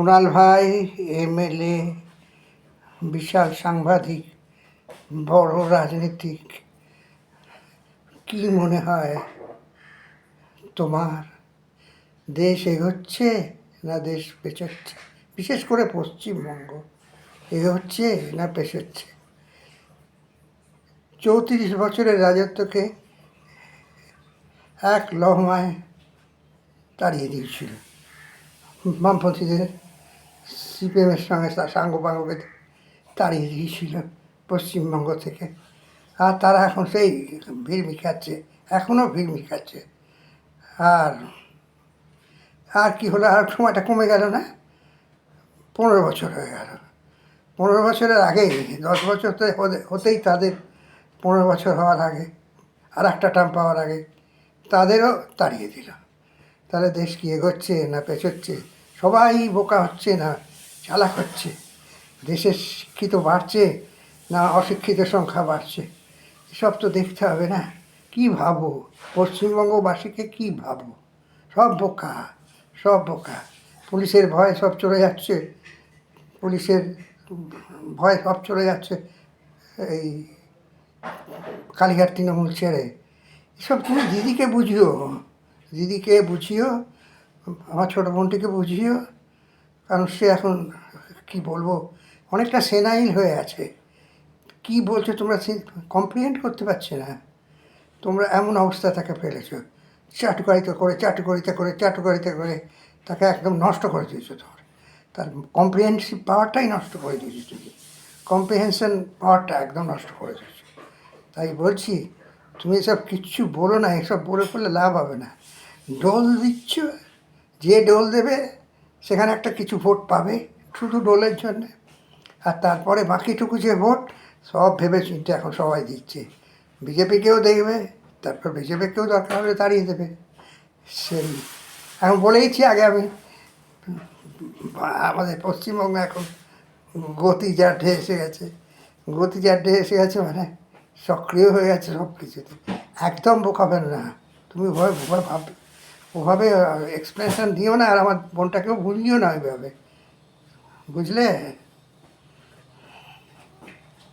কুণাল ভাই এমএলএ, বিশাল সাংবাদিক, বড় রাজনীতিক, কি মনে হয় তোমার? দেশ এগোচ্ছে না দেশ পেছোচ্ছে? বিশেষ করে পশ্চিমবঙ্গ এগোচ্ছে না পেছোচ্ছে? 34 বছরের রাজত্বকে এক লহমায় তাড়িয়ে দিয়েছিল বামপন্থীদের, সিপিএমের সঙ্গে সাঙ্গপাঙ্গকে তাড়িয়ে দিয়েছিল পশ্চিমবঙ্গ থেকে। আর তারা এখন সেই ভিড়মি খাচ্ছে, এখনও ভিড়মি খাচ্ছে। আর আর কি হলো, আর সময়টা কমে গেল না? 15 বছর হয়ে গেল। 15 বছরের আগেই, 10 বছর তো হতেই তাদের 15 বছর হওয়ার আগে, আর একটা টার্ম পাওয়ার আগে তাদেরও তাড়িয়ে দিল। তাহলে দেশ কি এগোচ্ছে না পেছোচ্ছে? সবাই বোকা হচ্ছে না চালাক হচ্ছে? দেশের শিক্ষিত বাড়ছে না অশিক্ষিত সংখ্যা বাড়ছে? এসব তো দেখতে হবে না? কী ভাবো পশ্চিমবঙ্গবাসীকে, কী ভাবো? সব বোকা, সব বোকা। পুলিশের ভয়ে সব চলে যাচ্ছে, পুলিশের ভয়ে সব চলে যাচ্ছে এই কালীঘাট তৃণমূল ছেড়ে। এসব তুমি দিদিকে বুঝিও, দিদিকে বুঝিও, আমার ছোটো বোনটিকে বুঝিও। কারণ সে এখন কি বলবো, অনেকটা সেনাইল হয়ে আছে। কি বলছো তোমরা কমপ্রিহেন্ড করতে পারছে না? তোমরা এমন অবস্থা তাকে ফেলেছো, চাটুকারিতা করে চাটুকারিতা করে চাটুকারিতা করে তাকে একদম নষ্ট করে দিয়েছো। তার কম্প্রিহেন্সিভ পাওয়ারটাই নষ্ট করে দিয়েছো তুমি, কম্প্রিহেনশন পাওয়ারটা একদম নষ্ট করে দিয়েছো। তাই বলছি, তুমি এসব কিচ্ছু বলো না, এসব বলে ফেললে লাভ হবে না। ডোল দিচ্ছ, যে ডোল দেবে সেখানে একটা কিছু ভোট পাবে শুধু ডোলের জন্যে, আর তারপরে বাকিটুকু যে ভোট সব ভেবে চিন্তে এখন সবাই দিচ্ছে। বিজেপিকেও দেখবে, তারপর বিজেপিকেও দরকার হলে তাড়িয়ে দেবে। সেই এখন বলেইছি আগে আমি, আমাদের পশ্চিমবঙ্গে এখন গতি জাড্ডে এসে গেছে। গতি জাড্ডে এসে গেছে মানে সক্রিয় হয়ে গেছে সব কিছুতে। একদম বোকাবেন না তুমি, ওভাবে এক্সপ্লেনেশন দিও না, আর আমার বোনটাকেও ভুলিও না ওইভাবে, বুঝলে?